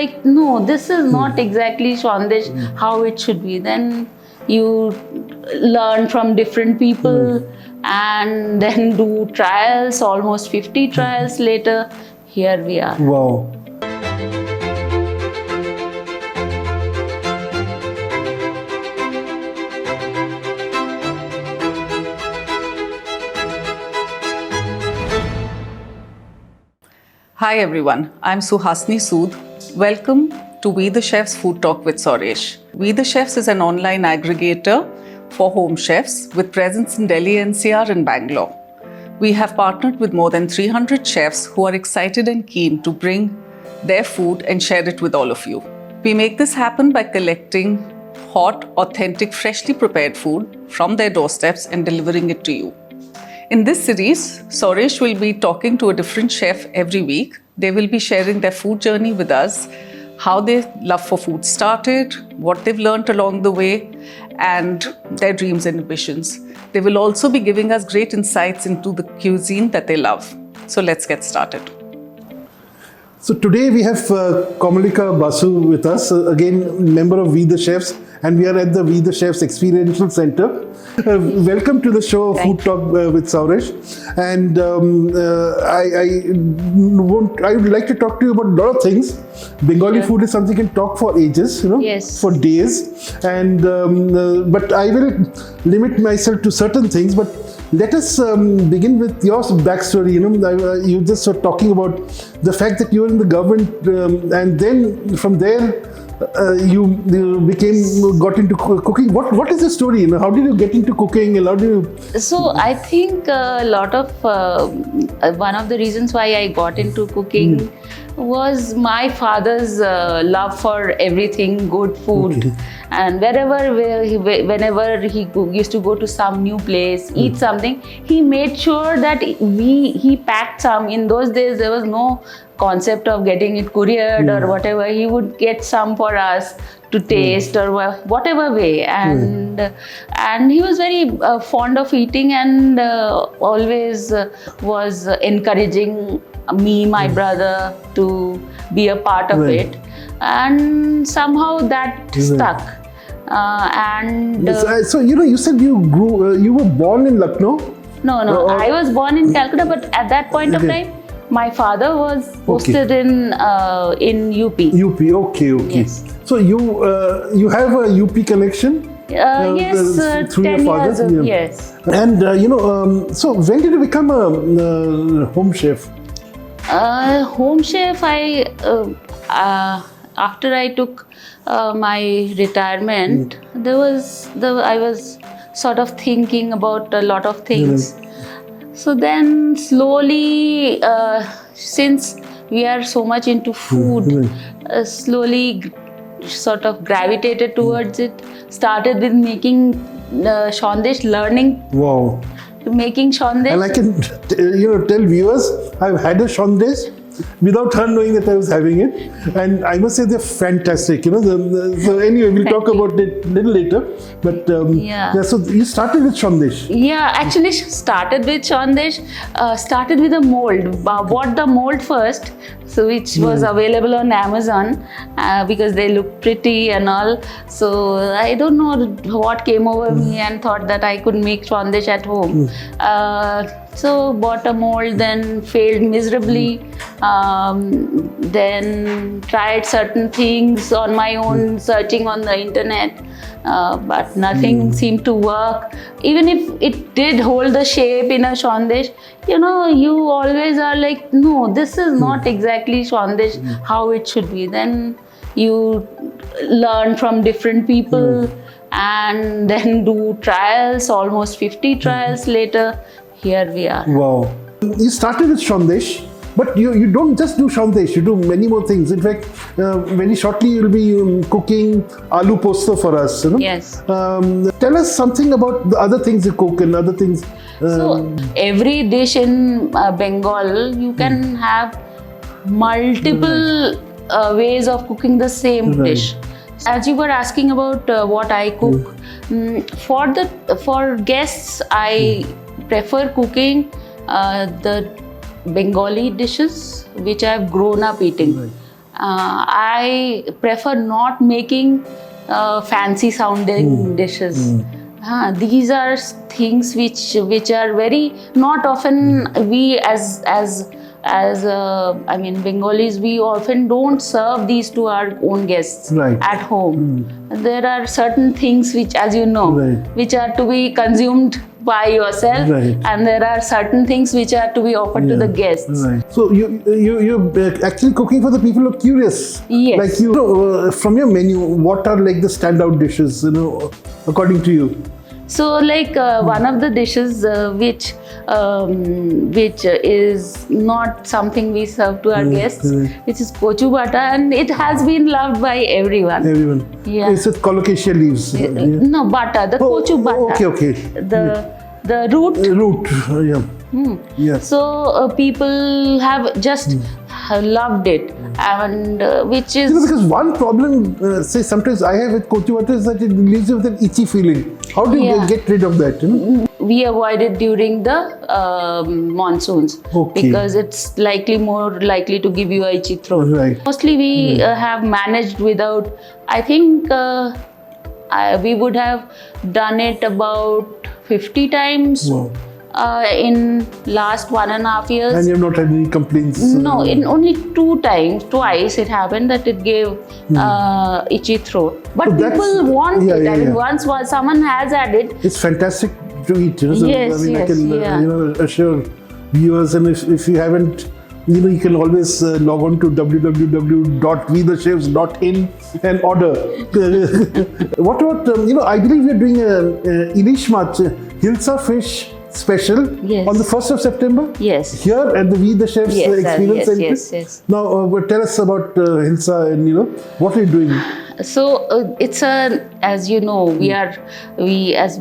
like, no, this is not exactly Swandesh how it should be. Then you learn from different people and then do trials, almost 50 trials later, here we are. Wow. Hi everyone, I'm Suhasini Sood. Welcome to We the Chefs Food Talk with Sourish. We the Chefs is an online aggregator for home chefs with presence in Delhi NCR and Bangalore. We have partnered with more than 300 chefs who are excited and keen to bring their food and share it with all of you. We make this happen by collecting hot, authentic, freshly prepared food from their doorsteps and delivering it to you. In this series, Sourish will be talking to a different chef every week. They will be sharing their food journey with us, how their love for food started, what they've learned along the way, and their dreams and ambitions. They will also be giving us great insights into the cuisine that they love. So let's get started. So today we have Kamalika Basu with us, again member of We the Chefs, and we are at the We the Chefs Experiential Center. Welcome to the show Food Talk with Sourish. And I would like to talk to you about a lot of things. Bengali food is something you can talk for ages, for days. And but I will limit myself to certain things. But let us begin with your backstory. You just were talking about the fact that you were in the government, and then from there you got into cooking. What is the story? How did you get into cooking, and how did you? So I think a lot of one of the reasons why I got into cooking was my father's love for everything good food. And whenever he used to go to some new place, eat something, he made sure that he packed some. In those days, there was no concept of getting it couriered or whatever. He would get some for us to taste or whatever way. And he was very fond of eating and always was encouraging me, my brother, to be a part of it. And somehow that stuck. So you said you were born in Lucknow? No, I was born in Calcutta, but at that point of time, my father was posted in UP. UP, okay. Yes. So you have a UP connection? Yes, through 10 your father? years. Yes. And so when did you become a home chef? Home chef, after I took my retirement, I was sort of thinking about a lot of things. So then slowly, since we are so much into food, slowly sort of gravitated towards it. Started with making Swandesh, learning. Wow. Making Swandesh. And I can tell viewers, I've had a Swandesh without her knowing that I was having it, and I must say they're fantastic. So anyway, we'll talk about it a little later. But so you started with Swandesh. Yeah, actually started with Swandesh. Started with a mold. Bought the mold first, so which was available on Amazon because they look pretty and all. So I don't know what came over me and thought that I could make Swandesh at home. So bought a mold, then failed miserably. Then tried certain things on my own, searching on the internet, but nothing seemed to work. Even if it did hold the shape in a Swandesh, you always are like, no, this is not exactly Swandesh how it should be. Then you learn from different people and then do trials, almost 50 trials later, here we are. Wow. You started with Swandesh, but you don't just do Swandesh, you do many more things. In fact, very shortly you'll be cooking aloo posto for us. Yes. Tell us something about the other things you cook and other things. So every dish in Bengal, you can have multiple ways of cooking the same dish. As you were asking about what I cook, for guests, I prefer cooking the Bengali dishes which I have grown up eating. I prefer not making fancy sounding dishes. These are things which are very not often we as I mean Bengalis, we often don't serve these to our own guests at home. There are certain things which, as you know, which are to be consumed by yourself, and there are certain things which are to be offered to the guests. So you're actually cooking for the people who are curious. Yes. Like from your menu, what are like the standout dishes, according to you? So like one of the dishes which is not something we serve to our guests, which is kochu bata, and it has been loved by everyone. Yeah. It's with colocasia leaves. No, bata, the kochu bata. Okay. The root. Yeah. So people have just loved it, and which is because one problem, say sometimes I have with kochu bata is that it leaves you with an itchy feeling. How do you get rid of that? We avoid it during the monsoons because it's more likely to give you a itchy throat. Mostly we have managed without. I think we would have done it about 50 times. In last 1.5 years. And you have not had any complaints? No, in only twice it happened that it gave itchy throat. But so people want it. I mean, once someone has had it. It's fantastic to eat. So, Yes, I can assure viewers, and if you haven't, you can always log on to www.wethechefs.in and order. What about, I believe you're doing a ilish Hilsa fish special on the 1st of September? Yes. Here at the We the Chefs Experience Center? Yes. Now, tell us about Hilsa and, what are you doing? So it's as you know, we as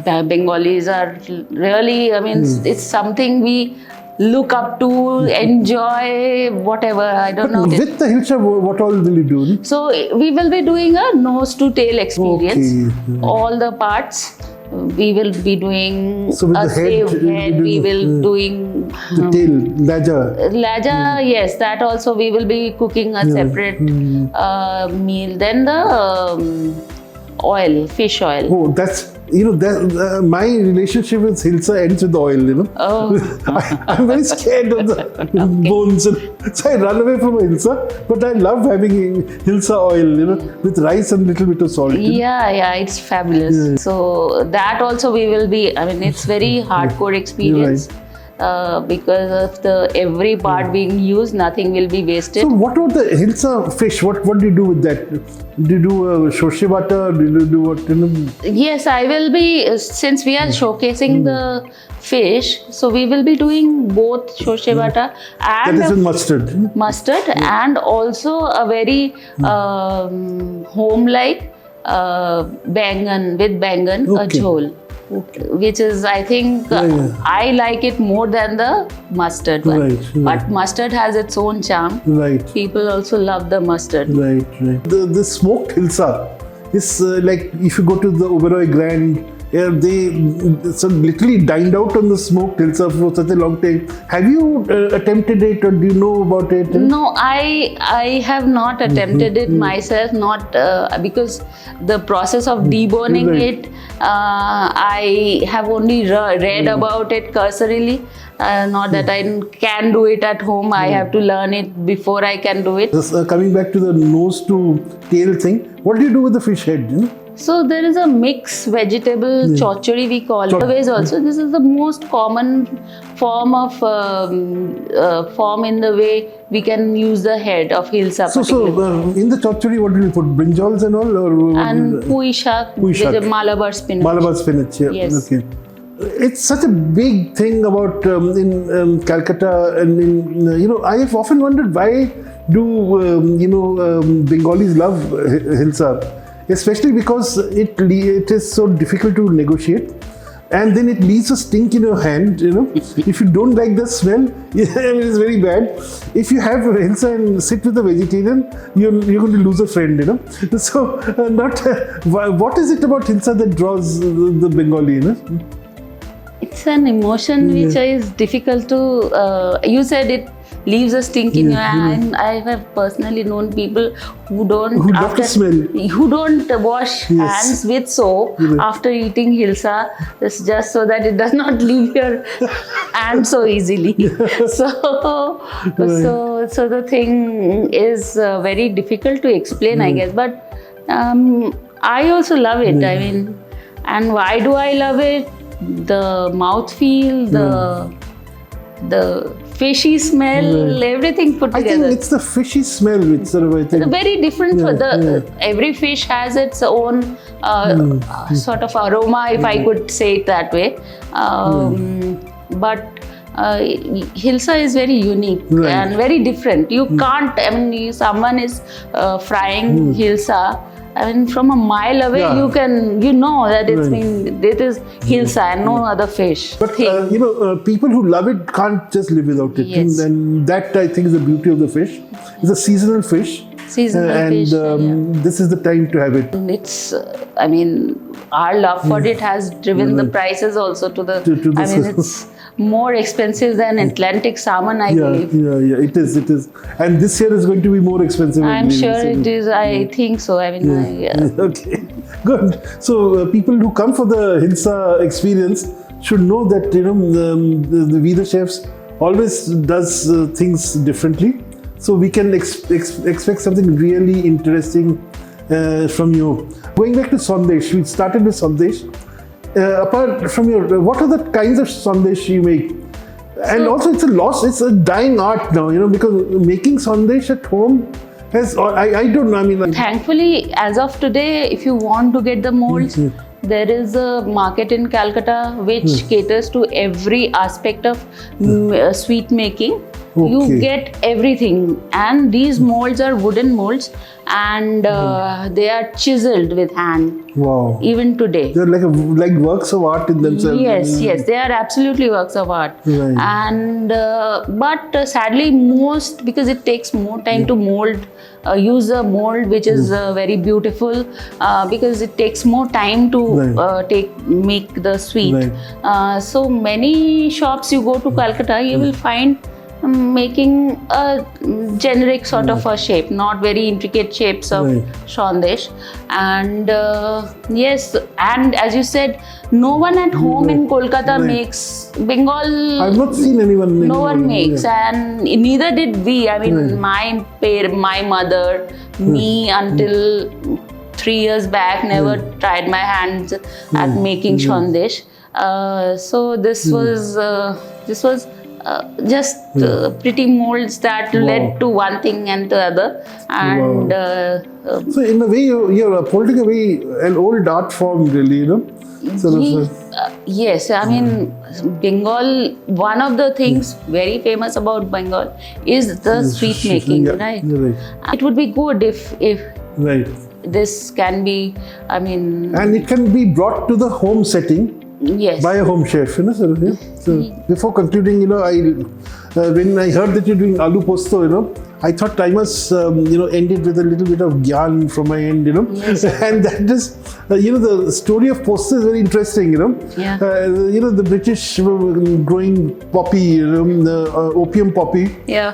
Bengalis are really, it's something we look up to, enjoy, whatever, I don't know. With the Hilsa, what all will you do? So we will be doing a nose to tail experience. All the parts. We will be doing a shaved head, we will doing the tail, laja. Yes, that also we will be cooking a separate meal. Then the oil, fish oil. Oh, that's my relationship with Hilsa ends with oil. I'm very scared of the bones, so I run away from Hilsa. But I love having Hilsa oil, with rice and a little bit of salt. Yeah, it's fabulous. So that also we will be. It's very hardcore experience. Because of every part being used, nothing will be wasted. So what about the Hilsa fish? What do you do with that? Do you do Sourish Bhattacharyya? Do you do what? Yes, I will be, since we are showcasing the fish, so we will be doing both Sourish Bhattacharyya and that is with mustard. And also a very home-like bangan, with bangan, a jhol. Which is, I think, I like it more than the mustard one. But mustard has its own charm. People also love the mustard. The smoked Hilsa is like if you go to the Oberoi Grand, they literally dined out on the smoked Hilsa for such a long time. Have you attempted it, or do you know about it? No, I have not attempted it myself, not because the process of deboning it, I have only read about it cursorily. Not that I can do it at home. I have to learn it before I can do it. Coming back to the nose to tail thing, what do you do with the fish head? So there is a mixed vegetable chachuri, we call it. Also, this is the most common form of form in the way we can use the head of Hilsa. So in the chachuri, what do you put? Brinjals and all, or and pui shak, which is Malabar spinach. Malabar spinach, Yes. Okay. It's such a big thing about in Calcutta, and I have often wondered why do Bengalis love Hilsa. Especially because it is so difficult to negotiate, and then it leaves a stink in your hand. If you don't like the smell, it's very bad. If you have Hilsa and sit with a vegetarian, you're going to lose a friend. So, what is it about Hilsa that draws the Bengali? It's an emotion which is difficult to. You said it. leaves a stink in your hand. I have personally known people who don't who don't wash hands with soap after eating Hilsa, just so that it does not leave your hand so easily. So the thing is very difficult to explain, I guess. But I also love it. I mean, and why do I love it? The mouthfeel, the fishy smell, everything put together. I think it's the fishy smell which sort of, I think, very different. Every fish has its own sort of aroma, if I could say it that way. But Hilsa is very unique and very different. You can't, I mean, someone is frying Hilsa, I mean, from a mile away, you know that it is Hilsa and no other fish. But people who love it can't just live without it. Yes. And that, I think, is the beauty of the fish. It's a seasonal fish. And this is the time to have it. It's, I mean, our love for it has driven the prices also to the. I mean, it's more expensive than Atlantic salmon, I believe. Yeah, it is. And this year is going to be more expensive. I'm sure it is. I think so. I mean, okay, good. So people who come for the Hilsa experience should know that the We the Chefs always does things differently. So we can expect something really interesting from you. Going back to Sandesh, we started with Sandesh. Apart from what are the kinds of Sandesh you make? And also it's a dying art now, because making Sandesh at home has, I don't know, I mean. Thankfully, as of today, if you want to get the molds, there is a market in Calcutta which caters to every aspect of sweet making. Okay. You get everything, and these molds are wooden molds, and they are chiseled with hand. Wow! Even today, they're like works of art in themselves. Yes, they are absolutely works of art. Right. And but sadly, because it takes more time to mold. Use a mold which is very beautiful because it takes more time to make the sweet. So many shops you go to Calcutta, you will find making a generic sort of a shape, not very intricate shapes of Sandesh. And yes, and as you said, no one at home in Kolkata makes Bengal. I've not seen anyone. No one makes, and neither did we. I mean, my mother, me until 3 years back never tried my hands at making Sandesh. So this was just pretty molds that led to one thing and the other. And so in a way, you're holding away an old art form, really, yes, I mean, Bengal, one of the things very famous about Bengal is the sweet making, right? It would be good if this can be, I mean... And it can be brought to the home setting. Yes. By a home chef, So before concluding, when I heard that you're doing aloo posto, I thought I must, end it with a little bit of gyan from my end, Yes. And that is, the story of posto is very interesting, the British were growing poppy, the opium poppy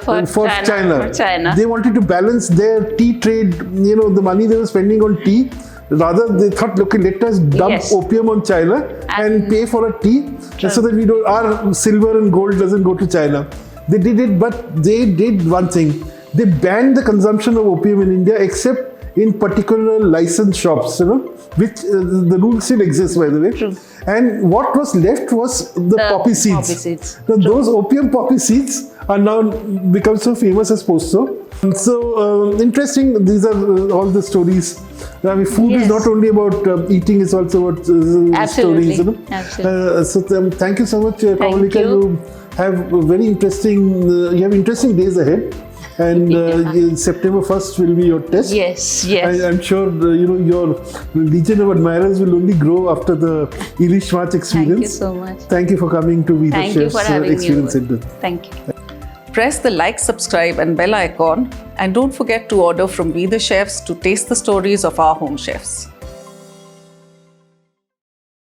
for China. They wanted to balance their tea trade, the money they were spending on tea. Rather, they thought, look, let us dump opium on China and pay for a tea so that our silver and gold doesn't go to China. They did it, but they did one thing. They banned the consumption of opium in India except in particular licensed shops, which the rule still exists, by the way. True. And what was left was the poppy seeds. Now, those opium poppy seeds are now become so famous as posto. So interesting, these are all the stories. I mean, food is not only about eating, it's also about stories. Absolutely. So thank you so much, Kamalika. You have very interesting days ahead. And September 1st will be your test. Yes. I'm sure your legion of admirers will only grow after the ilish March experience. Thank you so much. Thank you for coming to We the Chefs Experience Center. Thank you. Press the like, subscribe and bell icon, and don't forget to order from We the Chefs to taste the stories of our home chefs.